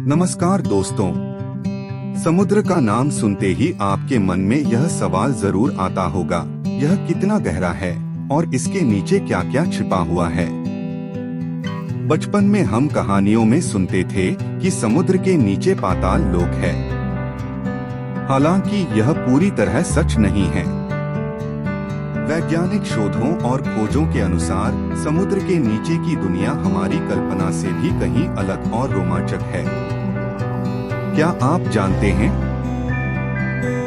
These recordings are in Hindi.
नमस्कार दोस्तों। समुद्र का नाम सुनते ही आपके मन में यह सवाल जरूर आता होगा, यह कितना गहरा है और इसके नीचे क्या क्या छिपा हुआ है। बचपन में हम कहानियों में सुनते थे कि समुद्र के नीचे पाताल लोक है। हालांकि यह पूरी तरह सच नहीं है। वैज्ञानिक शोधों और खोजों के अनुसार समुद्र के नीचे की दुनिया हमारी कल्पना से भी कहीं अलग और रोमांचक है। क्या आप जानते हैं,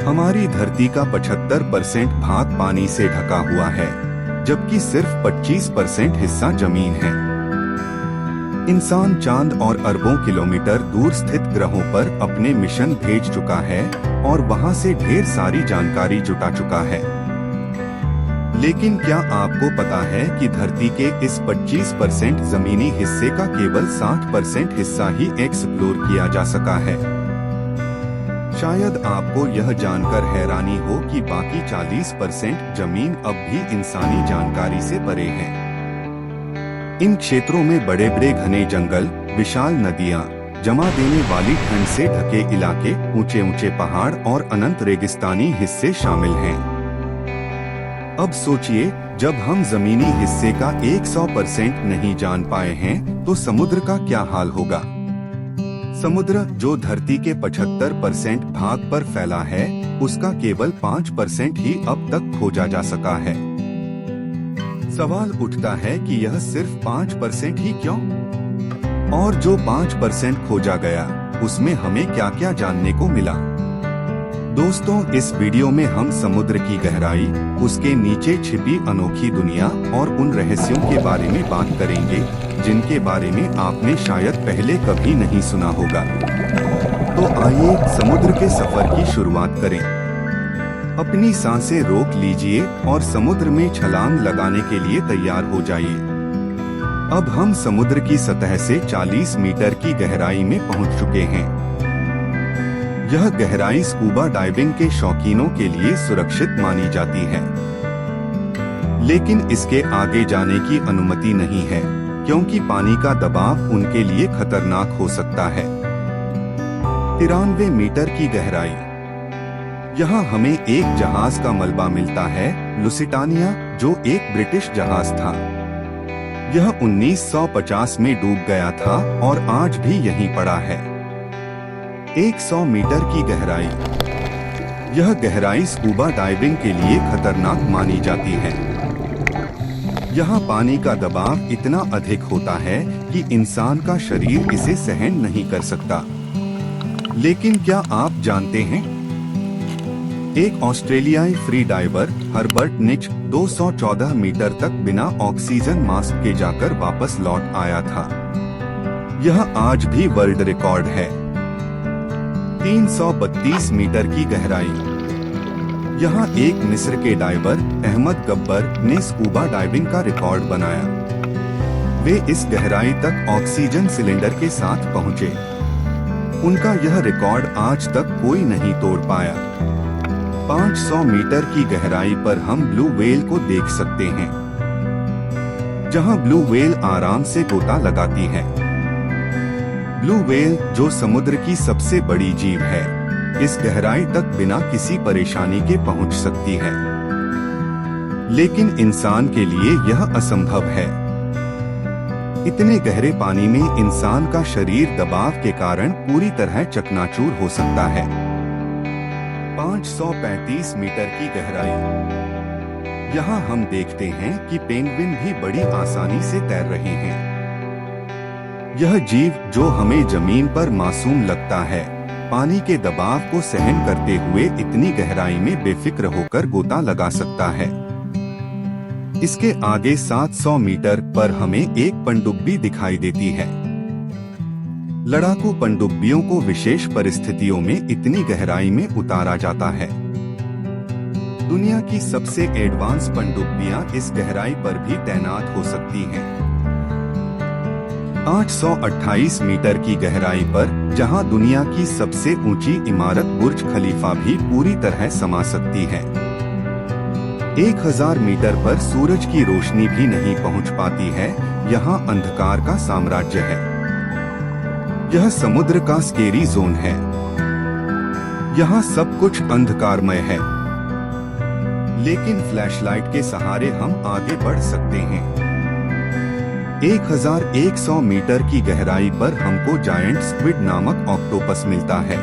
हमारी धरती का 75% भाग पानी से ढका हुआ है, जबकि सिर्फ 25% हिस्सा जमीन है। इंसान चांद और अरबों किलोमीटर दूर स्थित ग्रहों पर अपने मिशन भेज चुका है और वहां से ढेर सारी जानकारी जुटा चुका है। लेकिन क्या आपको पता है कि धरती के इस 25% जमीनी हिस्से का केवल 60% हिस्सा ही एक्सप्लोर किया जा सका है। शायद आपको यह जानकर हैरानी हो कि बाकी 40% जमीन अब भी इंसानी जानकारी से परे है। इन क्षेत्रों में बड़े बड़े घने जंगल, विशाल नदियां, जमा देने वाली ठंड से ढके इलाके, ऊंचे ऊंचे पहाड़ और अनंत रेगिस्तानी हिस्से शामिल हैं। अब सोचिए, जब हम जमीनी हिस्से का 100% नहीं जान पाए हैं, तो समुद्र का क्या हाल होगा। समुद्र, जो धरती के 75% भाग पर फैला है, उसका केवल 5% ही अब तक खोजा जा सका है। सवाल उठता है कि यह सिर्फ 5% ही क्यों? और जो 5% खोजा गया, उसमें हमें क्या क्या जानने को मिला। दोस्तों, इस वीडियो में हम समुद्र की गहराई, उसके नीचे छिपी अनोखी दुनिया और उन रहस्यों के बारे में बात करेंगे जिनके बारे में आपने शायद पहले कभी नहीं सुना होगा। तो आइए समुद्र के सफर की शुरुआत करें। अपनी सांसें रोक लीजिए और समुद्र में छलांग लगाने के लिए तैयार हो जाइए। अब हम समुद्र की सतह से 40 मीटर की गहराई में पहुंच चुके हैं। यह गहराई स्कूबा डाइविंग के शौकीनों के लिए सुरक्षित मानी जाती है, लेकिन इसके आगे जाने की अनुमति नहीं है, क्योंकि पानी का दबाव उनके लिए खतरनाक हो सकता है। 93 मीटर की गहराई। यहाँ हमें एक जहाज का मलबा मिलता है, लुसिटानिया, जो एक ब्रिटिश जहाज था। यह 1950 में डूब गया था और आज भी यहीं पड़ा है। 100 मीटर की गहराई। यह गहराई स्कूबा डाइविंग के लिए खतरनाक मानी जाती है। यहाँ पानी का दबाव इतना अधिक होता है कि इंसान का शरीर इसे सहन नहीं कर सकता। लेकिन क्या आप जानते हैं, एक ऑस्ट्रेलियाई फ्री डाइवर हर्बर्ट निच 214 मीटर तक बिना ऑक्सीजन मास्क के जाकर वापस लौट आया था। यह आज भी वर्ल्ड रिकॉर्ड है। 332 मीटर की गहराई। यहाँ एक मिस्र के डाइवर अहमद गब्बर ने स्कूबा डाइविंग का रिकॉर्ड बनाया। वे इस गहराई तक ऑक्सीजन सिलेंडर के साथ पहुँचे। उनका यह रिकॉर्ड आज तक कोई नहीं तोड़ पाया। 500 मीटर की गहराई पर हम ब्लू व्हेल को देख सकते हैं, जहाँ ब्लू व्हेल आराम से गोता लगाती है। ब्लू व्हेल, जो समुद्र की सबसे बड़ी जीव है, इस गहराई तक बिना किसी परेशानी के पहुंच सकती है। लेकिन इंसान के लिए यह असंभव है। इतने गहरे पानी में इंसान का शरीर दबाव के कारण पूरी तरह चकनाचूर हो सकता है। 535 मीटर की गहराई। यहाँ हम देखते हैं कि पेंगुइन भी बड़ी आसानी से तैर रहे हैं। यह जीव, जो हमें जमीन पर मासूम लगता है, पानी के दबाव को सहन करते हुए इतनी गहराई में बेफिक्र होकर गोता लगा सकता है। इसके आगे 700 मीटर पर हमें एक पनडुब्बी दिखाई देती है। लड़ाकू पनडुब्बियों को विशेष परिस्थितियों में इतनी गहराई में उतारा जाता है। दुनिया की सबसे एडवांस पनडुब्बियां इस गहराई पर भी तैनात हो सकती हैं। 828 मीटर की गहराई पर, जहां दुनिया की सबसे ऊंची इमारत बुर्ज खलीफा भी पूरी तरह समा सकती है। 1000 मीटर पर सूरज की रोशनी भी नहीं पहुंच पाती है। यहाँ अंधकार का साम्राज्य है। यह समुद्र का स्केरी जोन है। यहाँ सब कुछ अंधकारमय है, लेकिन फ्लैशलाइट के सहारे हम आगे बढ़ सकते हैं। 1100 मीटर की गहराई पर हमको जायंट स्क्विड नामक ऑक्टोपस मिलता है।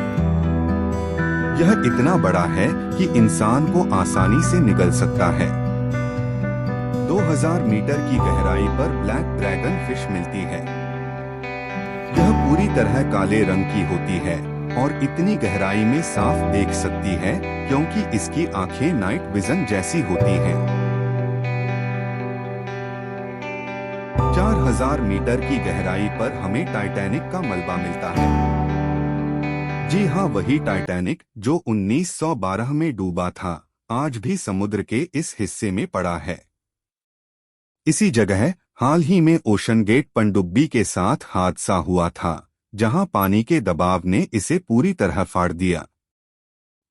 यह इतना बड़ा है कि इंसान को आसानी से निगल सकता है। 2000 मीटर की गहराई पर ब्लैक ड्रैगन फिश मिलती है। यह पूरी तरह काले रंग की होती है और इतनी गहराई में साफ देख सकती है क्योंकि इसकी आंखें नाइट विजन जैसी होती हैं। 4000 मीटर की गहराई पर हमें टाइटैनिक का मलबा मिलता है। जी हाँ, वही टाइटैनिक जो 1912 में डूबा था, आज भी समुद्र के इस हिस्से में पड़ा है। इसी जगह हाल ही में ओशन गेट पनडुब्बी के साथ हादसा हुआ था, जहां पानी के दबाव ने इसे पूरी तरह फाड़ दिया।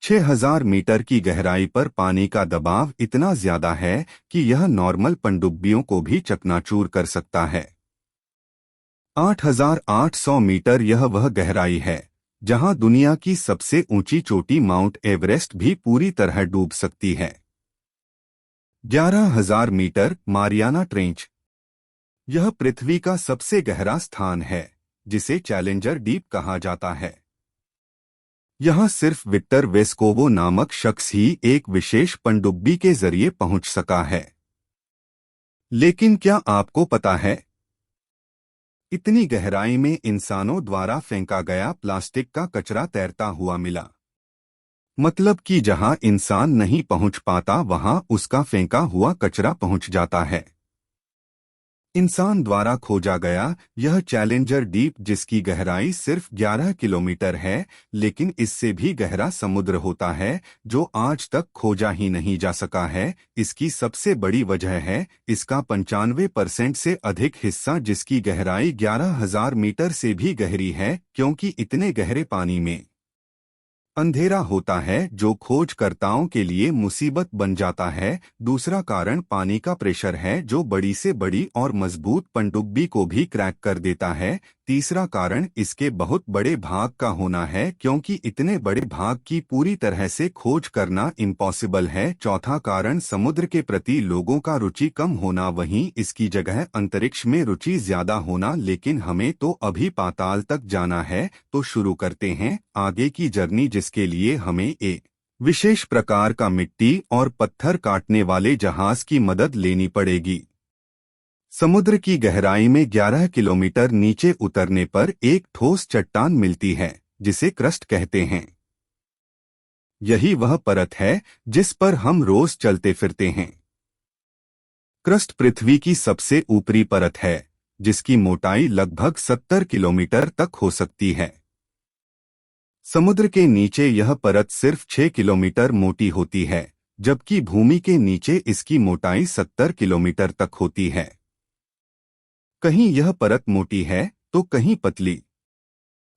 6000 मीटर की गहराई पर पानी का दबाव इतना ज्यादा है कि यह नॉर्मल पनडुब्बियों को भी चकनाचूर कर सकता है। 8800 मीटर यह वह गहराई है जहां दुनिया की सबसे ऊंची चोटी माउंट एवरेस्ट भी पूरी तरह डूब सकती है। 11000 मीटर मारियाना ट्रेंच। यह पृथ्वी का सबसे गहरा स्थान है, जिसे चैलेंजर डीप कहा जाता है। यहां सिर्फ विक्टर वेस्कोवो नामक शख्स ही एक विशेष पनडुब्बी के जरिए पहुंच सका है। लेकिन क्या आपको पता है, इतनी गहराई में इंसानों द्वारा फेंका गया प्लास्टिक का कचरा तैरता हुआ मिला। मतलब कि जहां इंसान नहीं पहुंच पाता वहां उसका फेंका हुआ कचरा पहुंच जाता है। इंसान द्वारा खोजा गया यह चैलेंजर डीप, जिसकी गहराई सिर्फ 11 किलोमीटर है, लेकिन इससे भी गहरा समुद्र होता है जो आज तक खोजा ही नहीं जा सका है। इसकी सबसे बड़ी वजह है इसका 95% से अधिक हिस्सा, जिसकी गहराई 11000 मीटर से भी गहरी है, क्योंकि इतने गहरे पानी में अंधेरा होता है जो खोजकर्ताओं के लिए मुसीबत बन जाता है। दूसरा कारण पानी का प्रेशर है जो बड़ी से बड़ी और मजबूत पनडुब्बी को भी क्रैक कर देता है। तीसरा कारण इसके बहुत बड़े भाग का होना है, क्योंकि इतने बड़े भाग की पूरी तरह से खोज करना इम्पॉसिबल है। चौथा कारण समुद्र के प्रति लोगों का रुचि कम होना, वहीं इसकी जगह अंतरिक्ष में रुचि ज्यादा होना। लेकिन हमें तो अभी पाताल तक जाना है, तो शुरू करते हैं आगे की जर्नी, जिसके लिए हमें एक विशेष प्रकार का मिट्टी और पत्थर काटने वाले जहाज की मदद लेनी पड़ेगी। समुद्र की गहराई में 11 किलोमीटर नीचे उतरने पर एक ठोस चट्टान मिलती है, जिसे क्रस्ट कहते हैं। यही वह परत है जिस पर हम रोज चलते फिरते हैं। क्रस्ट पृथ्वी की सबसे ऊपरी परत है, जिसकी मोटाई लगभग 70 किलोमीटर तक हो सकती है। समुद्र के नीचे यह परत सिर्फ 6 किलोमीटर मोटी होती है, जबकि भूमि के नीचे इसकी मोटाई 70 किलोमीटर तक होती है। कहीं यह परत मोटी है तो कहीं पतली।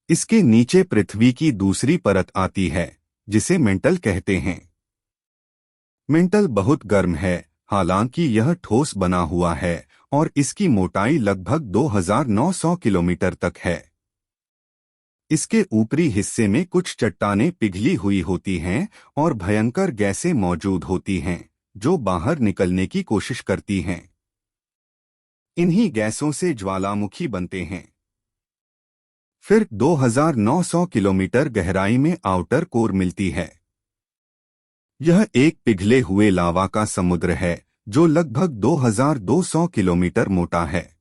इसके नीचे पृथ्वी की दूसरी परत आती है, जिसे मेंटल कहते हैं। मेंटल बहुत गर्म है, हालांकि यह ठोस बना हुआ है और इसकी मोटाई लगभग 2900 किलोमीटर तक है। इसके ऊपरी हिस्से में कुछ चट्टानें पिघली हुई होती हैं और भयंकर गैसें मौजूद होती हैं, जो बाहर निकलने की कोशिश करती हैं। इन्हीं गैसों से ज्वालामुखी बनते हैं। फिर 2900 किलोमीटर गहराई में आउटर कोर मिलती है। यह एक पिघले हुए लावा का समुद्र है जो लगभग 2200 किलोमीटर मोटा है।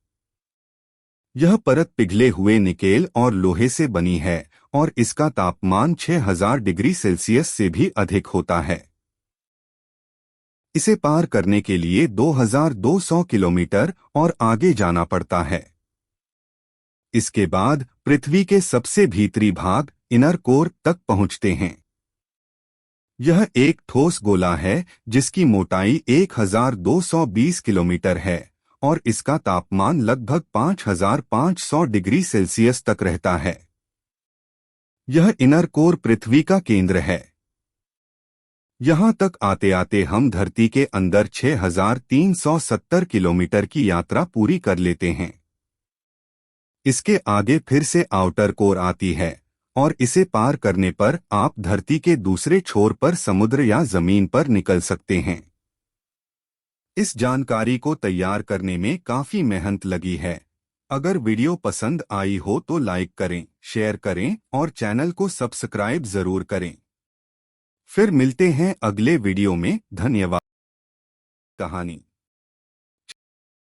यह परत पिघले हुए निकेल और लोहे से बनी है और इसका तापमान 6000 डिग्री सेल्सियस से भी अधिक होता है। इसे पार करने के लिए 2200 किलोमीटर और आगे जाना पड़ता है। इसके बाद पृथ्वी के सबसे भीतरी भाग इनर कोर तक पहुंचते हैं। यह एक ठोस गोला है जिसकी मोटाई 1220 किलोमीटर है और इसका तापमान लगभग 5500 डिग्री सेल्सियस तक रहता है। यह इनर कोर पृथ्वी का केंद्र है। यहां तक आते आते हम धरती के अंदर 6370 किलोमीटर की यात्रा पूरी कर लेते हैं। इसके आगे फिर से आउटर कोर आती है और इसे पार करने पर आप धरती के दूसरे छोर पर समुद्र या जमीन पर निकल सकते हैं। इस जानकारी को तैयार करने में काफी मेहनत लगी है। अगर वीडियो पसंद आई हो तो लाइक करें, शेयर करें और चैनल को सब्सक्राइब जरूर करें। फिर मिलते हैं अगले वीडियो में। धन्यवाद। कहानी।